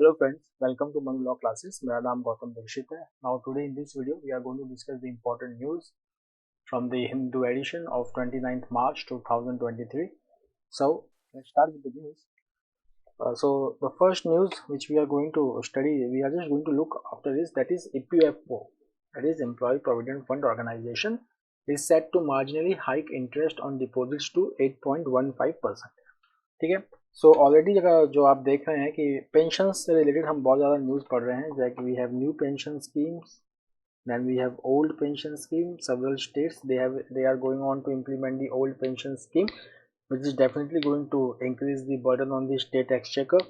Hello friends, welcome to Manu Law Classes. मेरा नाम गौतम दीक्षित है. Now today in this video we are going to discuss the important news from the Hindu edition of 29th March 2023. So let's start with the news. So the first news which we are going to study, we are just going to look after this, that is EPFO, that is Employee Provident Fund Organization, is set to marginally hike interest on deposits to 8.15%. ठीक है. So already जो आप देख रहे हैं कि pension से related हम बहुत ज़्यादा न्यूज़ पढ़ रहे हैं, जैसे we have new pension schemes, then we have old pension scheme. Several states they are going on to implement the old pension scheme, which is definitely going to increase the burden on the state exchequer.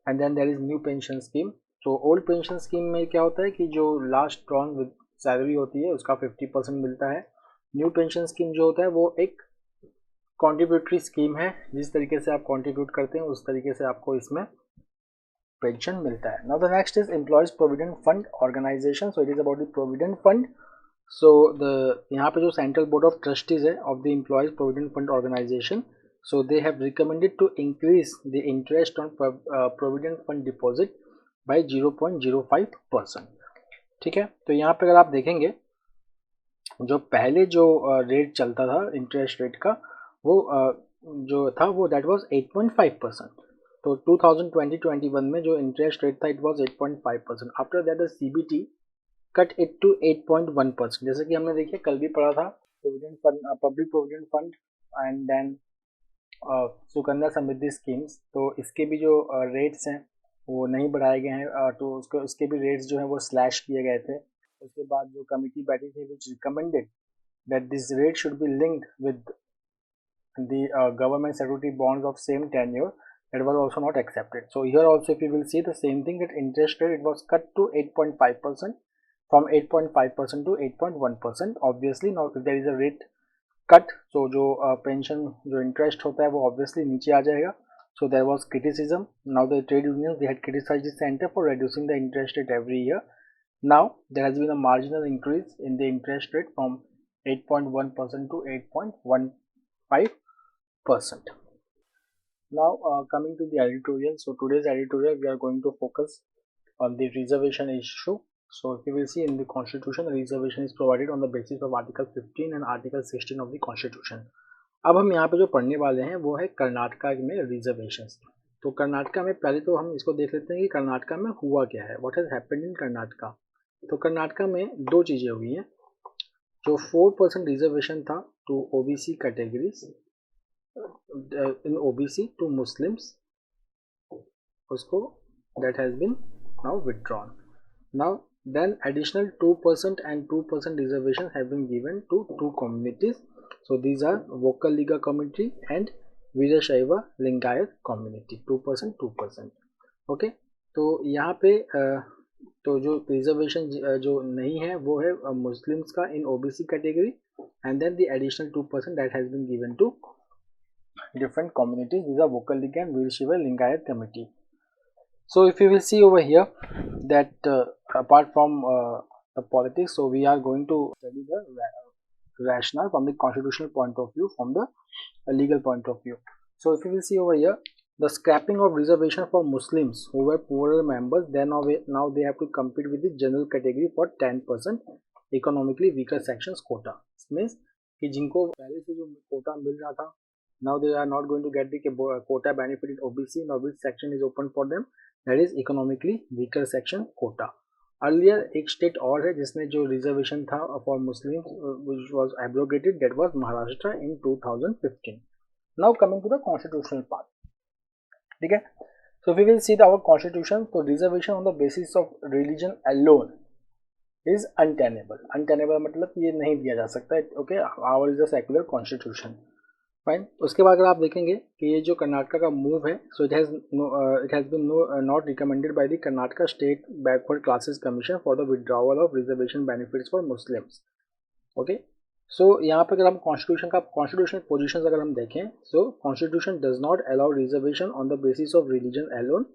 And then there is new pension scheme. तो old pension scheme में क्या होता है कि जो last drawn with salary होती है उसका 50% मिलता है. न्यू पेंशन स्कीम जो होता है वो एक कॉन्ट्रीब्यूटरी स्कीम है, जिस तरीके से आप कॉन्ट्रीब्यूट करते हैं उस तरीके से आपको इसमें पेंशन मिलता है. Now the next is employees provident fund organisation. So it is about the provident fund. So the यहाँ पे जो सेंट्रल बोर्ड ऑफ ट्रस्टीज है of the employees provident fund organisation, so they have recommended to increase the interest on provident fund deposit by 0.05%. ठीक है. तो यहाँ पे अगर आप देखेंगे जो पहले जो रेट चलता था इंटरेस्ट रेट का, वो जो था वो दैट वाज 8.5%. तो 2020-21 में जो इंटरेस्ट रेट था it was 8.5%. After that the CBT cut it to 8.1%. जैसे कि हमने देखिए कल भी पढ़ा था provident fund, public provident fund and then Sukanya Samriddhi schemes. तो इसके भी जो रेट्स हैं वो नहीं बढ़ाए गए हैं. तो उसके भी रेट्स जो हैं वो स्लैश किए गए थे. उसके बाद जो कमिटी बैठी थी which recommended that this rate should be linked with the government security bonds of same tenure, that was also not accepted. So here also if you will see the same thing, that interest rate it was cut to 8.5% from 8.5% to 8.1%. obviously now if there is a rate cut, so जो pension जो interest होता है वो obviously नीचे आ जाएगा. So there was criticism. Now the trade unions, they had criticized the center for reducing the interest rate every year. Now there has been a marginal increase in the interest rate from 8.1% to 8.15%. Now coming to the editorial. So today's editorial we are going to focus on the reservation issue. So if you will see in the constitution, the reservation is provided on the basis of article 15 and article 16 of the constitution. अब हम यहाँ पे जो पढ़ने वाले हैं वो है कर्नाटका में रिजर्वेशन. तो कर्नाटका में पहले तो हम इसको देख लेते हैं कि कर्नाटका में हुआ क्या है, what has happened in Karnataka. तो कर्नाटका में दो चीज़ें हुई हैं. जो 4% रिजर्वेशन था to OBC categories in OBC to Muslims, उसको that has been now withdrawn. Now then additional 2% and 2% reservation have been given to two communities. So these are Vocal Liga community and Veerashaiva Lingayat community. 2%. Okay. तो यहाँ पे तो जो reservation जो नहीं है वो है मुस्लिम्स का in OBC category, and then the additional 2% that has been given to different communities. These are Vocal Liga and Veerashaiva Lingayat committee. So if you will see over here that apart from the politics, so we are going to study the rationale from the constitutional point of view, from the legal point of view. So if you will see over here, the scrapping of reservation for Muslims who were poorer members, then now they have to compete with the general category for 10% economically weaker sections quota. This means कि जिनको पहले से जो कोटा मिल रहा था, now they are not going to get the quota benefit in OBC. Now which section is open for them? That is economically weaker section quota. Earlier एक state और है जिसने जो reservation था for Muslims which was abrogated, that was Maharashtra in 2015. Now coming to the constitutional part. ठीक है. So if we will see our constitution, so reservation on the basis of religion alone is untenable. Untenable मतलब ये नहीं दिया जा सकता है. Okay, ours is a secular constitution. Fine. उसके बाद अगर आप देखेंगे कि ये जो कर्नाटका का मूव है, so it has been not recommended by the Karnataka state backward classes commission for the withdrawal of reservation benefits for Muslims. Okay. So यहाँ पे अगर हम कॉन्स्टिट्यूशनल पोजीशंस अगर हम देखें, so constitution does not allow reservation on the basis of religion alone,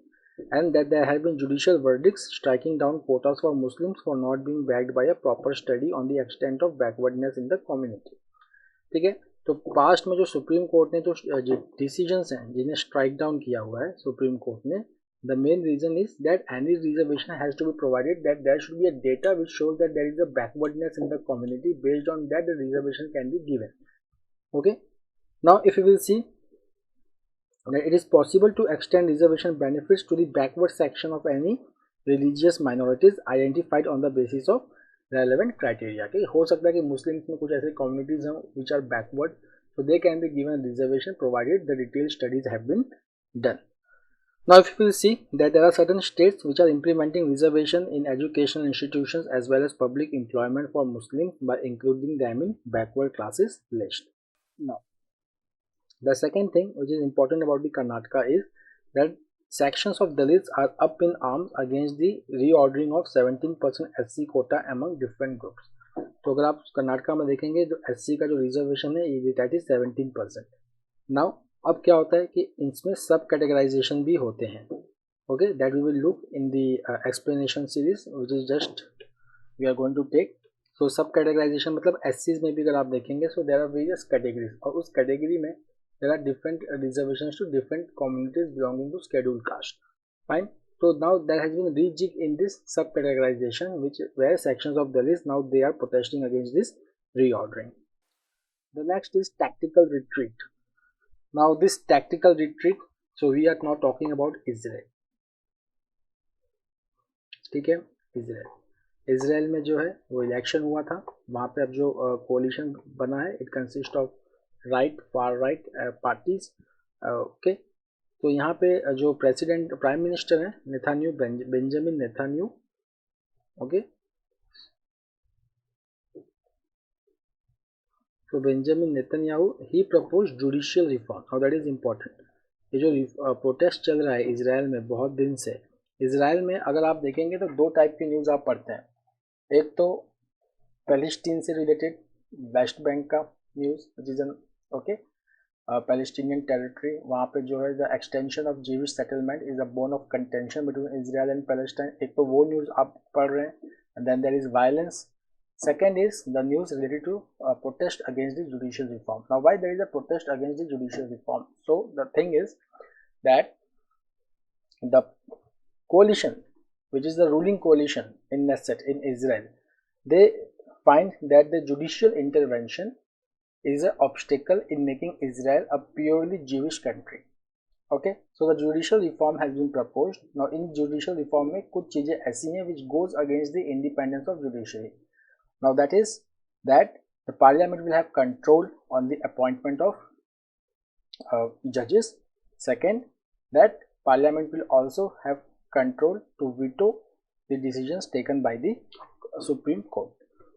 and that there have been judicial verdicts striking down quotas for Muslims for not being backed by a proper study on the extent of backwardness in the community. ठीक है. तो past में जो supreme court ने जो decisions हैं जिन्हें strike down किया हुआ है सुप्रीम कोर्ट ने, The main reason is that any reservation has to be provided that there should be a data which shows that there is a backwardness in the community. Based on that, the reservation can be given. Okay. Now, if you will see that it is possible to extend reservation benefits to the backward section of any religious minorities identified on the basis of relevant criteria. Okay, हो सकता है कि Muslims में कुछ ऐसे communities हैं which are backward, so they can be given reservation provided the detailed studies have been done. Now, if you will see that there are certain states which are implementing reservation in educational institutions as well as public employment for Muslims by including them in backward classes list. Now, the second thing which is important about the Karnataka is that sections of Dalits are up in arms against the reordering of 17% SC quota among different groups. तो अगर आप कर्नाटका में देखेंगे तो SC का जो reservation है ये दैट इज 17%. नाउ अब क्या होता है कि इसमें सब कैटेगराइजेशन भी होते हैं. Okay, that we will look in the explanation series which is just we are going to take. So सब कैटेगराइजेशन मतलब SCs में भी अगर आप देखेंगे so there are various categories और उस कैटेगरी में there are different reservations to different communities belonging to scheduled caste. Fine. So now there has been a rejig in this subcategorization where sections of the list now they are protesting against this reordering. The next is tactical retreat. Now this tactical retreat, so we are now talking about Israel. ठीक है, Israel में जो है वो election हुआ था, वहाँ पे अब जो कोलिशन बना है it consist of right far right parties. Okay, तो यहाँ पे जो प्रेसिडेंट प्राइम मिनिस्टर हैं नेथान्याहू, बेंजामिन नेथान्याहू. ओके, तो बेंजामिन नेतन्याहू ही प्रपोज जुडिशियल रिफॉर्म. और दैट इज इम्पोर्टेंट. ये जो प्रोटेस्ट चल रहा है इजराइल में बहुत दिन से, इजराइल में अगर आप देखेंगे तो दो टाइप की न्यूज़ आप पढ़ते हैं. एक तो पैलेस्टीन से रिलेटेड वेस्ट बैंक का न्यूज़ जिस ओके पैलेस्टीनियन टेरिटरी, वहाँ पे जो है the extension of Jewish settlement is a bone of contention between Israel and Palestine. एक तो वो न्यूज़ आप पढ़ रहे हैं. And then there is violence. Second is the news related to protest against the judicial reform. Now, why there is a protest against the judicial reform? So the thing is that the coalition, which is the ruling coalition in Knesset in Israel, they find that the judicial intervention is an obstacle in making Israel a purely Jewish country. Okay, so the judicial reform has been proposed. Now, in judicial reform में कुछ चीजें ऐसी हैं which goes against the independence of judiciary. Now that is that the parliament will have control on the appointment of judges. Second, that parliament will also have control to veto the decisions taken by the Supreme Court.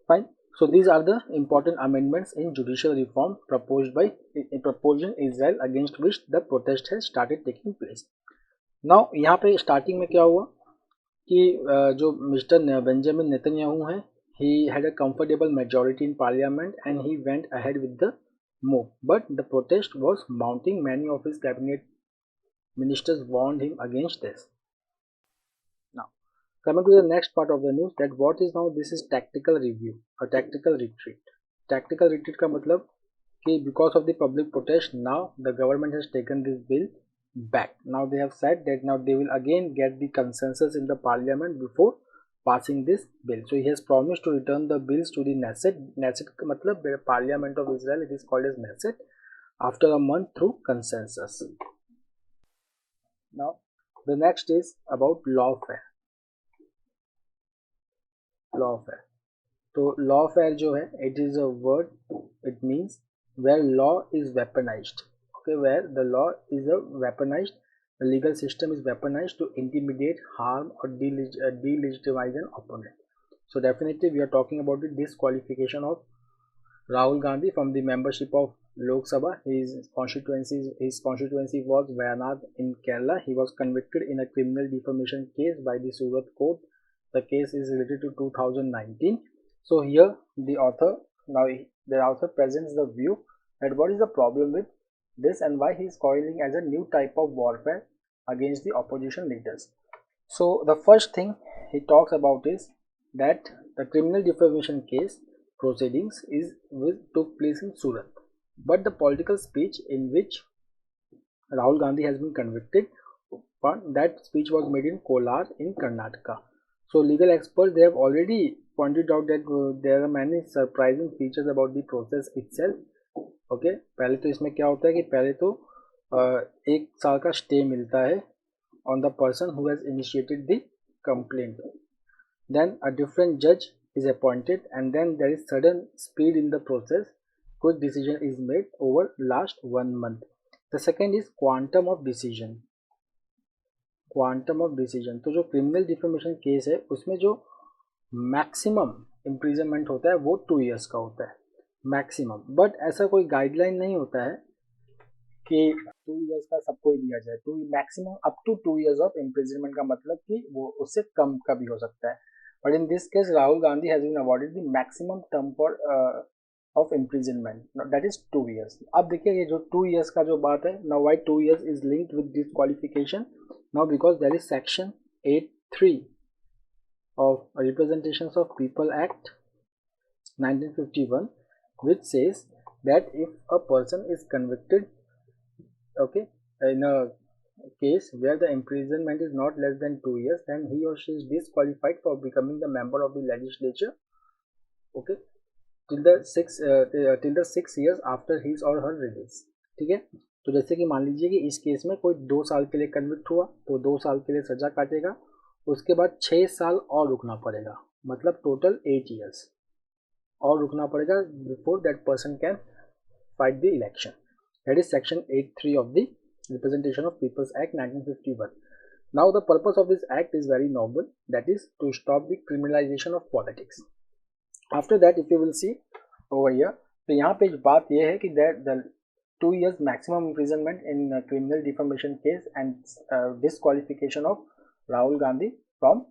Fine. So these are the important amendments in judicial reform proposed in Israel, against which the protest has started taking place. Now यहाँ पे starting में क्या हुआ कि जो mister Benjamin Netanyahu हैं, he had a comfortable majority in parliament and he went ahead with the move, but the protest was mounting. Many of his cabinet ministers warned him against this. Now coming to the next part of the news, that what is now this is tactical review or tactical retreat. Tactical retreat का मतलब कि because of the public protest now the government has taken this bill back. Now they have said that now they will again get the consensus in the parliament before passing this bill. So he has promised to return the bills to the Knesset. Knesset का मतलब Parliament of Israel, it is called as Knesset, after a month through consensus. Now the next is about lawfare. Lawfare. तो lawfare जो है, it is a word, it means where law is weaponized. Okay, where the law is a weaponized, the legal system is weaponized to intimidate, harm or delegitimize an opponent. So definitely we are talking about the disqualification of Rahul Gandhi from the membership of Lok Sabha. His constituency was Wayanad in Kerala. He was convicted in a criminal defamation case by the Surat court. The case is related to 2019. So here the author presents the view that what is the problem with this and why he is calling as a new type of warfare against the opposition leaders. So the first thing he talks about is that the criminal defamation case proceedings took place in Surat, but the political speech in which Rahul Gandhi has been convicted that speech was made in Kolar in Karnataka. So legal experts, they have already pointed out that there are many surprising features about the process itself. Okay, पहले तो इसमें क्या होता है कि पहले तो 1 साल का स्टे मिलता है on the person who has initiated the complaint. Then a different judge is appointed, and then there is sudden speed in the process. Quick decision is made over last 1 month. The second is quantum of decision. Quantum of decision, तो जो criminal defamation case है उसमें जो maximum imprisonment होता है वो 2 years का होता है मैक्सिमम, बट ऐसा कोई गाइडलाइन नहीं होता है कि 2 इयर्स का सबको ही दिया जाए। तो maximum up to 2 years of imprisonment का मतलब कि वो उससे कम का भी हो सकता है, but in this case Rahul Gandhi has been awarded the maximum term for of imprisonment, that is 2 years. अब देखिए ये जो 2 इयर्स का जो बात है, now why 2 years is linked with disqualification, now because there is section 8(3) of Representations of People Act 1951 which says that if a person is convicted, okay, in a case where the imprisonment is not less than 2 years, then he or she is disqualified for becoming the member of the legislature, okay, till the 6 years after his or her release। ठीक है, तो जैसे कि मान लीजिए कि इस case में कोई 2 साल के लिए कन्विक्ट हुआ तो 2 साल के लिए सजा काटेगा, उसके बाद 6 साल और रुकना पड़ेगा, मतलब टोटल 8 इयर्स और रुकना पड़ेगा before that person can fight the election. That is section 8(3) of the representation of people's act 1951। Now the purpose of this act is very noble, that is to stop the criminalisation of politics. After that if you will see over here, तो यहाँ पे बात यह है कि that the 2 years maximum imprisonment in criminal defamation case and disqualification of Rahul Gandhi from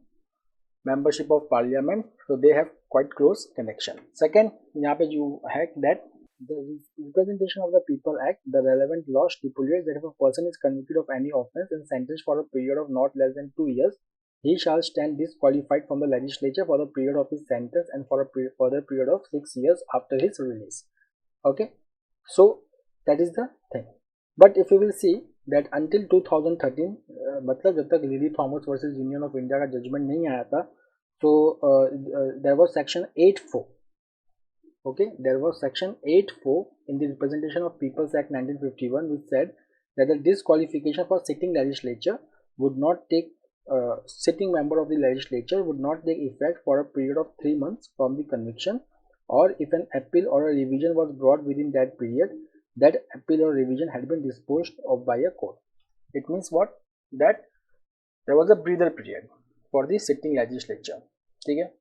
membership of parliament, so they have quite close connection. Second, यहाँ पे जो है that the Representation of the People Act, the relevant law stipulates that if a person is convicted of any offence and sentenced for a period of not less than 2 years, he shall stand disqualified from the legislature for the period of his sentence and for a further period of 6 years after his release. Okay, so that is the thing, but if you will see that until 2013, मतलब जब तक lily Thomas versus union of India का judgement नहीं आया था, तो there was section 8(4), okay, there was section 8(4) in the Representation of People's Act 1951 which said that the disqualification for sitting legislature would not take sitting member of the legislature would not take effect for a period of 3 months from the conviction, or if an appeal or a revision was brought within that period, that appeal or revision had been disposed of by a court. It means what? That there was a breather period for the sitting legislature, ठीक है,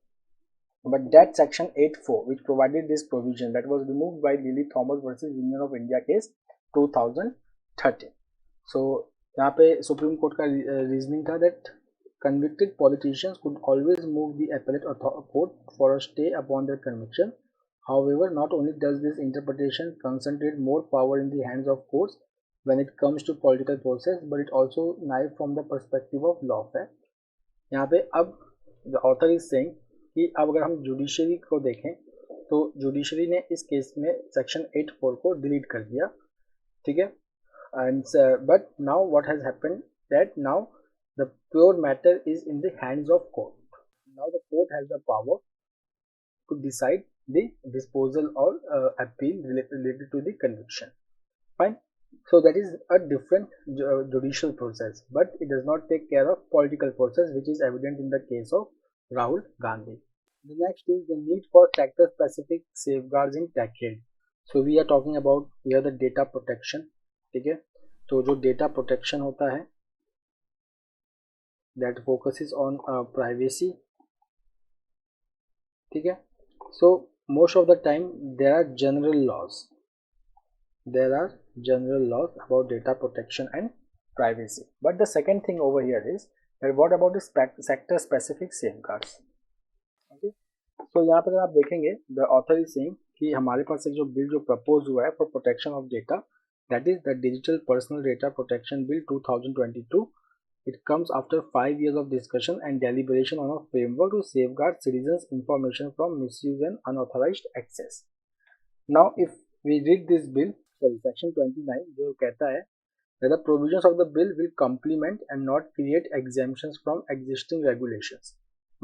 but that section 8(4) which provided this provision, that was removed by Lily Thomas versus Union of India case 2013. So यहाँ पे supreme court का reasoning था that convicted politicians could always move the appellate court for a stay upon their conviction. However, not only does this interpretation concentrate more power in the hands of courts when it comes to political process, but it also naive from the perspective of lawfare. यहाँ पे अब the author is saying कि अब अगर हम judiciary को देखें तो जुडिशरी ने इस केस में सेक्शन 8(4) को डिलीट कर दिया, ठीक है, and but now what has happened that now the pure matter is in the hands of court. Now the court has the power to decide the disposal or appeal related to the conviction. Fine. So that is a different judicial process, but it does not take care of political process, which is evident in the case of Rahul Gandhi. The next is the need for sector-specific safeguards in TACAID. So we are talking about here the data protection. ठीक है, तो जो data protection होता है that focuses on privacy, ठीक है, so most of the time there are general laws about data protection and privacy, but the second thing over here is that what about the sector specific safeguards. Okay, so यहाँ पर आप देखेंगे the author is saying कि हमारे पास एक जो bill जो propose हुआ है for protection of data, that is the Digital Personal Data Protection Bill 2022. It comes after 5 years of discussion and deliberation on a framework to safeguard citizens' information from misuse and unauthorized access. Now, if we read this bill, sorry, section 29 जो कहता है that the provisions of the bill will complement and not create exemptions from existing regulations.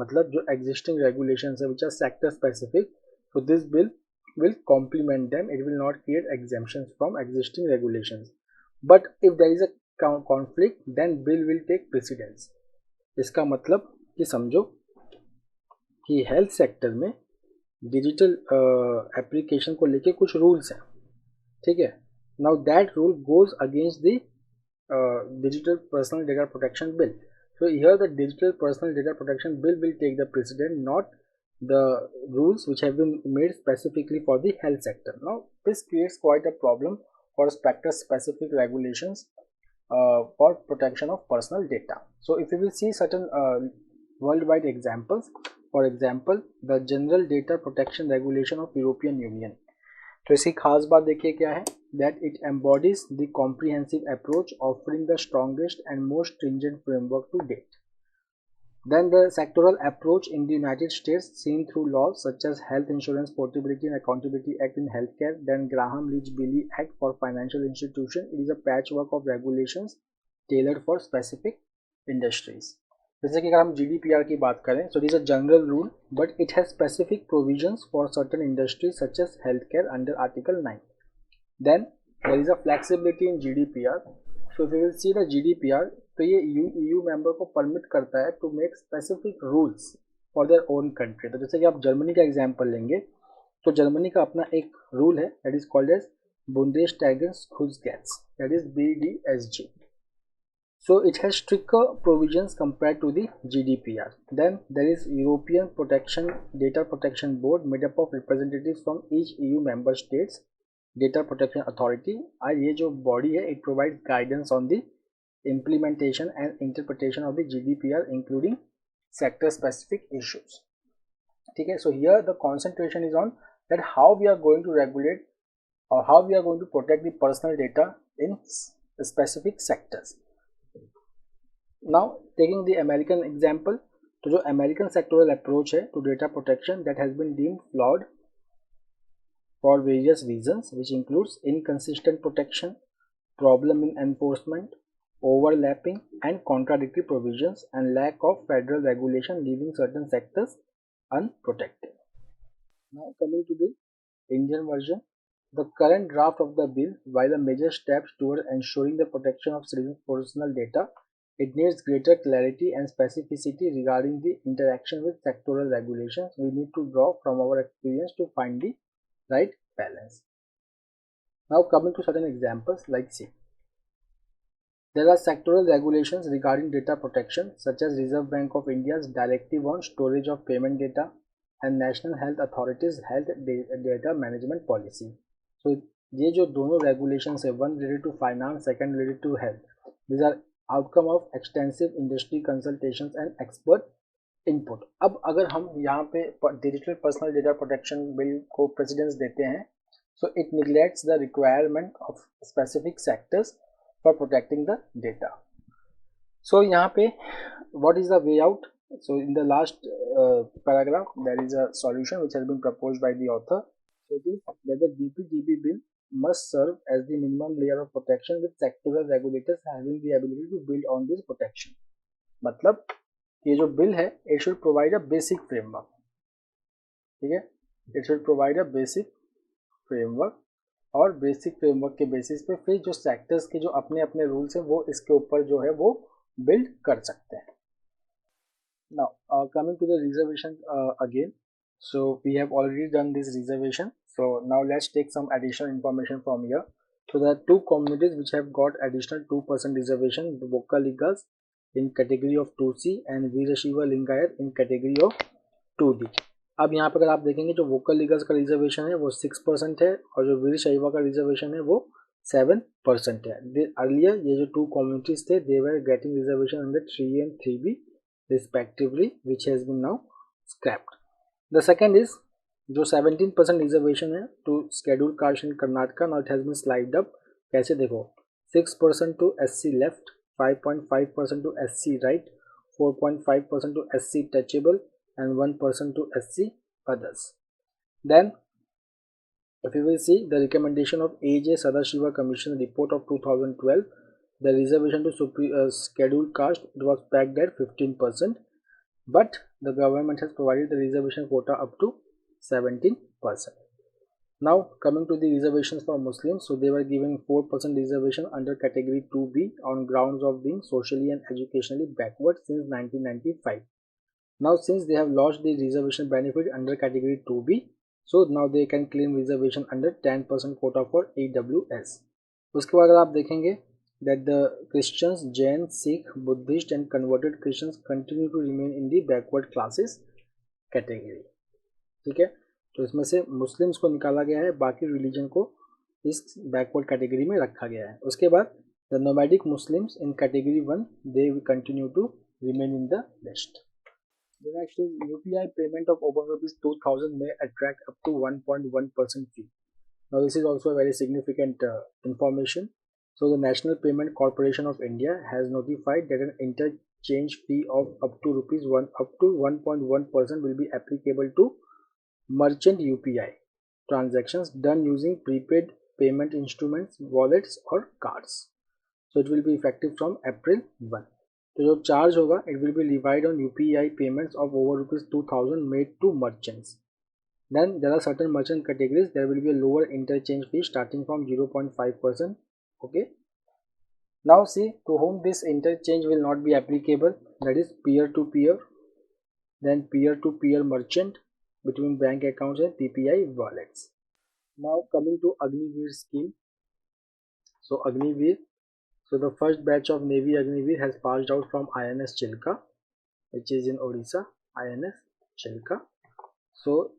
मतलब जो existing regulations है which are sector specific, so this bill will complement them. It will not create exemptions from existing regulations. But if there is a conflict, then bill will take precedence. इसका मतलब कि समझो कि health sector में digital application को लेके कुछ rules हैं, ठीक है. Now that rule goes against the digital personal data protection bill. So here the digital personal data protection bill will take the precedent, not the rules which have been made specifically for the health sector. Now this creates quite a problem for sector specific regulations for protection of personal data. So if you will see certain worldwide examples, for example the general data protection regulation of European Union. तो इसकी खास बात देखिए क्या है, that it embodies the comprehensive approach offering the strongest and most stringent framework to date. Then the sectoral approach in the United States seen through laws such as Health Insurance Portability and Accountability Act in healthcare, then Graham-Leach-Bliley Act for financial institutions. It is a patchwork of regulations tailored for specific industries. जैसे कि अगर हम GDPR की बात करें, so this is a general rule but it has specific provisions for certain industries such as healthcare under Article 9. Then there is a flexibility in GDPR. So if you will see the GDPR, तो ये EU member को permit करता है to make specific rules for their own country. तो जैसे कि आप Germany का एग्जाम्पल लेंगे तो जर्मनी का अपना एक रूल है that is called as Bundestagsgesetz, that is BDSG. So it has stricter provisions compared to the GDPR. Then there is European Data Protection Board made up of representatives from each EU member states Data Protection Authority. और ये जो body है it provides guidance on the implementation and interpretation of the GDPR including sector specific issues. ठीक है, so here the concentration is on that how we are going to regulate or how we are going to protect the personal data in specific sectors. Now taking the American example, तो जो American sectoral approach है to data protection that has been deemed flawed for various reasons which includes inconsistent protection, problem in enforcement, overlapping and contradictory provisions and lack of federal regulation leaving certain sectors unprotected. Now coming to the Indian version, the current draft of the bill, while a major step toward ensuring the protection of citizens' personal data, it needs greater clarity and specificity regarding the interaction with sectoral regulations. We need to draw from our experience to find the right balance. Now coming to certain examples like see. There are sectoral regulations regarding data protection such as Reserve Bank of India's Directive on Storage of Payment Data and National Health Authority's Health Data Management Policy. So ये जो दोनों regulations है, one related to finance, second related to health. These are outcome of extensive industry consultations and expert input. अब अगर हम यहाँ पे digital personal data protection bill को precedence देते हैं, so it neglects the requirement of specific sectors for protecting the data. So यहाँ पे what is the way out? So in the last paragraph there is a solution which has been proposed by the author. So it is that the DPDB bill must serve as the minimum layer of protection with sectoral regulators having the ability to build on this protection. मतलब ये जो bill है it should provide a basic framework, ठीक है, it should provide a basic framework और basic framework के basis पे फिर जो sectors के जो अपने अपने rules हैं वो इसके ऊपर जो है वो build कर सकते हैं. Now coming to the reservation again, so we have already done this reservation. So now let's take some additional information from here. So there are two communities which have got additional 2% reservation, the Vokkaligas in category of 2C and Veerashaiva Lingayat in category of 2D. अब यहाँ पर अगर आप देखेंगे जो Vokkaligas का reservation है वो 6% है और जो वीरशैवा का रिजर्वेशन है वो 7% है. Earlier ये जो two communities थे they were getting reservation under 3A and 3B respectively, which has been now scrapped. The second is जो 17% रिजर्वेशन है to schedule caste in Karnataka, now it has been slide up. कैसे देखो 6% to SC left, 5.5% to SC right, 4.5% to SC touchable and 1% to SC others. Then if you will see the recommendation of AJ Sadashiva Commission report of 2012, the reservation to scheduled caste, it was pegged at 15%, but the government has provided the reservation quota up to 17%. Now coming to the reservations for Muslims, so they were given 4% reservation under category 2B on grounds of being socially and educationally backward since 1995. Now since they have lost the reservation benefit under category 2B, so now they can claim reservation under 10% quota for AWS. उसके बाद अगर आप देखेंगे that the Christians, Jains, Sikh, Buddhist and converted Christians continue to remain in the backward classes category. ठीक है, तो इसमें से मुस्लिम्स को निकाला गया है, बाकी रिलीजन को इस बैकवर्ड कैटेगरी में रखा गया है. उसके बाद the nomadic Muslims in category 1 they will continue to remain in the list. The next is UPI payment of over ₹2,000 may attract up to 1.1% fee. Now this is also a very significant information. So the National Payment Corporation of India has notified that an interchange fee of up to 1.1% will be applicable to merchant UPI transactions done using prepaid payment instruments, wallets or cards. So it will be effective from April 1. तो जो charge होगा it will be levied on UPI payments of over ₹2,000 made to merchants. Then there are certain merchant categories. There will be a lower interchange fee starting from 0.5%. Okay. Now see to whom this interchange will not be applicable. That is peer-to-peer, then peer-to-peer merchant between bank accounts and PPI wallets. Now coming to Agniveer scheme. So Agniveer. So the first batch of Navy Agniveer has passed out from INS Chilka, which is in Odisha. INS Chilka. So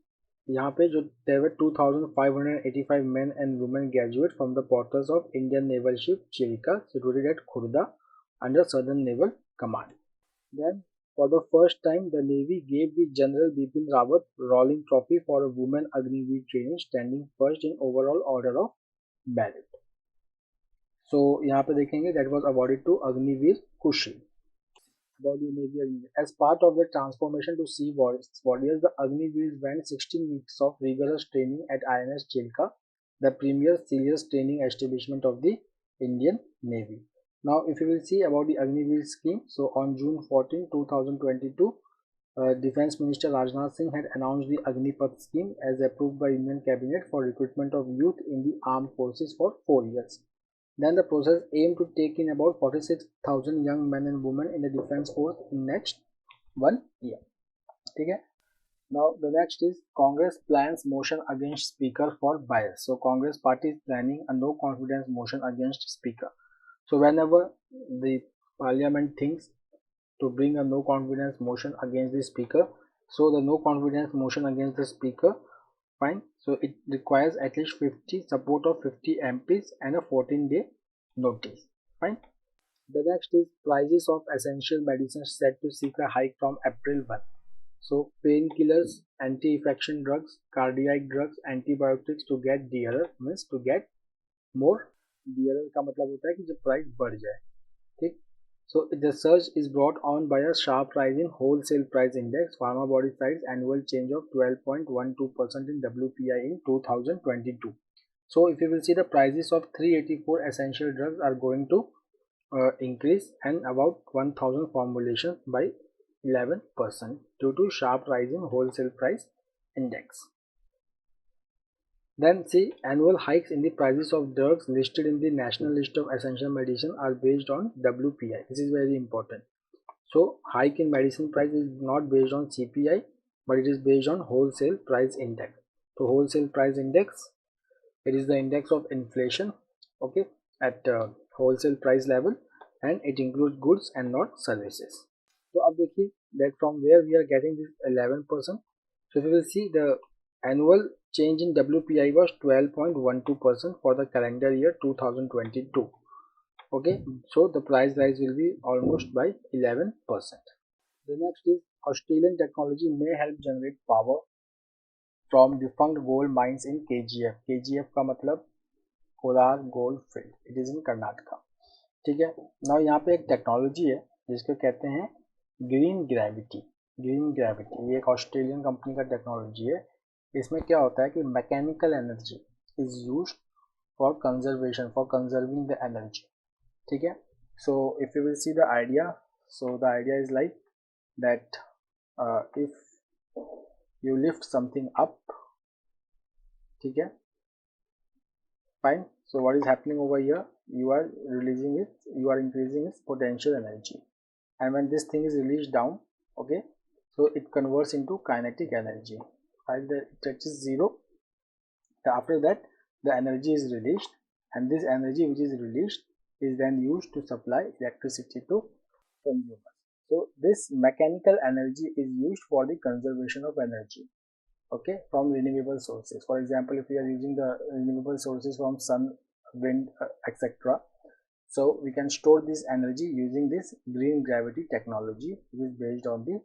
यहाँ पे जो there were 2,585 men and women graduate from the portals of Indian Naval Ship Chilka situated at Khurda under Southern Naval Command. Then for the first time the Navy gave the General Bipin Rawat Rolling Trophy for a women Agniveer training, standing first in overall order of merit. So यहाँ पे देखेंगे that was awarded to Agniveer Kushi. About the Navy Agniveer. As part of the transformation to sea warriors, the Agniveers went 16 weeks of rigorous training at INS Chilka, the premier serious training establishment of the Indian Navy. Now if you will see about the Agniveer scheme, so on June 14, 2022, Defense Minister Rajnath Singh had announced the Agnipath scheme as approved by Union Cabinet for recruitment of youth in the armed forces for 4 years. Then the process aimed to take in about 46,000 young men and women in the defense force in next 1 year. Okay. Now the next is Congress plans motion against Speaker for bias. So Congress party is planning a no confidence motion against Speaker. So whenever the Parliament thinks to bring a no confidence motion against the Speaker, so the no confidence motion against the Speaker, fine, so it requires at least 50 support of 50 MPs and a 14-day notice. Fine. The next is prices of essential medicines set to seek a hike from April 1. So painkillers, anti-infection drugs, cardiac drugs, antibiotics to get dearer means to get more. Dearer का मतलब होता है कि जब price बढ़ जाए. ठीक. So the surge is brought on by a sharp rise in wholesale price index. Pharma body sites annual change of 12.12% in WPI in 2022. So if you will see the prices of 384 essential drugs are going to increase and about 1000 formulations by 11% due to sharp rise in wholesale price index. Then see annual hikes in the prices of drugs listed in the national list of essential medicine are based on WPI. This is very important. So hike in medicine price is not based on CPI but it is based on wholesale price index. So wholesale price index, it is the index of inflation, okay, at wholesale price level and it includes goods and not services. So अब देखिए that from where we are getting this 11%. So if you will see the annual change in WPI was 12.12% for the calendar year 2022. Okay, so the price rise will be almost by 11%. The next is Australian technology may help generate power from defunct gold mines in KGF. KGF का मतलब Kolar Gold Field. It is in Karnataka. ठीक है. Now यहाँ पे एक technology है जिसको कहते हैं ग्रीन ग्रेविटी. ग्रीन ग्रेविटी ये एक ऑस्ट्रेलियन कंपनी का टेक्नोलॉजी है. इसमें क्या होता है कि mechanical energy is used for conservation, for conserving the energy. ठीक है. So if you will see the idea, so the idea is like that if you lift something up, okay, fine. So what is happening over here, you are releasing it, you are increasing its potential energy, and when this thing is released down, okay, so it converts into kinetic energy. While it touches zero, after that the energy is released, and this energy which is released is then used to supply electricity to consumers. So this mechanical energy is used for the conservation of energy, okay, from renewable sources. For example, if we are using the renewable sources from sun, wind, etc., so we can store this energy using this green gravity technology, which is based on the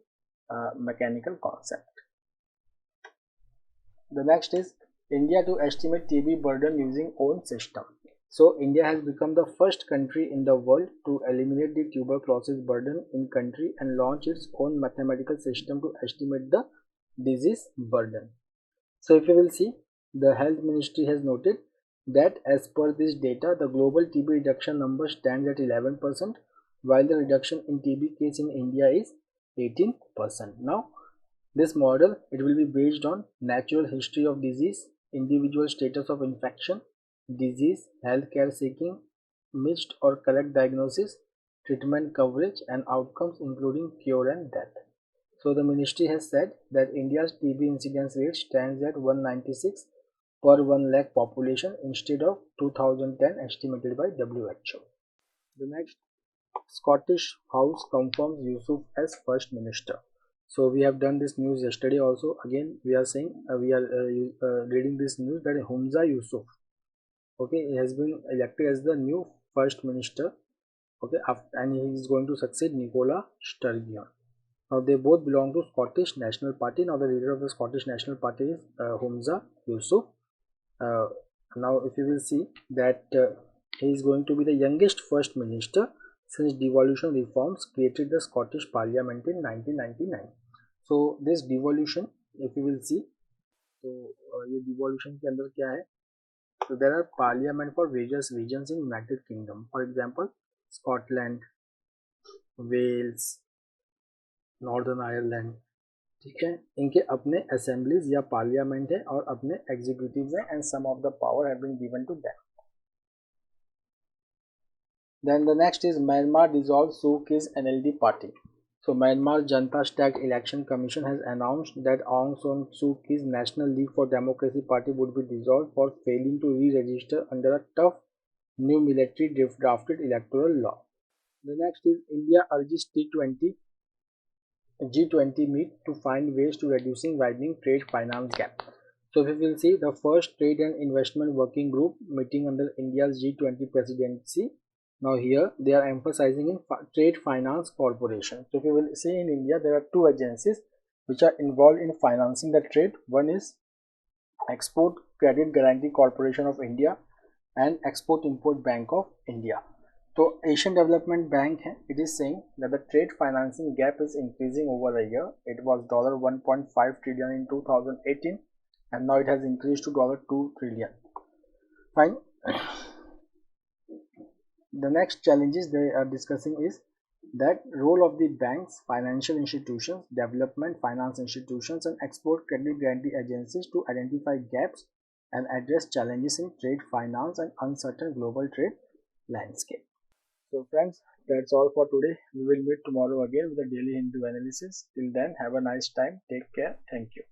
mechanical concept. The next is India to estimate TB burden using own system. So India has become the first country in the world to eliminate the tuberculosis burden in country and launch its own mathematical system to estimate the disease burden. So if you will see, the health ministry has noted that as per this data, the global TB reduction number stands at 11%, while the reduction in TB case in India is 18%. Now, this model, it will be based on natural history of disease, individual status of infection, disease, healthcare seeking, missed or correct diagnosis, treatment coverage, and outcomes including cure and death. So the ministry has said that India's TB incidence rate stands at 196 per 1 lakh population instead of 2010 estimated by WHO. The next, Scottish House confirms Yusuf as First Minister. So we have done this news yesterday also. Again, we are saying reading this news that Humza Yusuf, okay, he has been elected as the new First Minister, okay, and he is going to succeed Nicola Sturgeon. Now they both belong to Scottish National Party. Now the leader of the Scottish National Party is Humza Yusuf. Now if you will see that he is going to be the youngest First Minister since devolution reforms created the Scottish Parliament in 1999. So this devolution, if you will see, तो ये devolution के अंदर क्या है? So there are parliament for various regions in United Kingdom. For example, Scotland, Wales, northern Ireland, ठीक है, इनके अपने असेंबलीज या पार्लियामेंट है और अपने एग्जीक्यूटिव है, and some of the power have been given to them. Then the next is Myanmar dissolves Suu Kyi's NLD party. So Myanmar Janata Stacked Election Commission has announced that Aung San Suu Kyi's National League for Democracy party would be dissolved for failing to re-register under a tough new military drafted electoral law. The next is India urges G20 meet to find ways to reducing widening trade finance gap. So if you will see, the first trade and investment working group meeting under India's G20 presidency. Now here they are emphasizing in trade finance corporation. So if you will see, in India there are two agencies which are involved in financing the trade. One is Export Credit Guarantee Corporation of India and Export Import Bank of India. So Asian Development Bank, it is saying that the trade financing gap is increasing over a year. It was $1.5 trillion in 2018 and now it has increased to $2 trillion. Fine. The next challenges they are discussing is that role of the banks, financial institutions, development finance institutions and export credit guarantee agencies to identify gaps and address challenges in trade finance and uncertain global trade landscape. So friends, that's all for today. We will meet tomorrow again with a daily Hindu analysis. Till then, have a nice time. Take care. Thank you.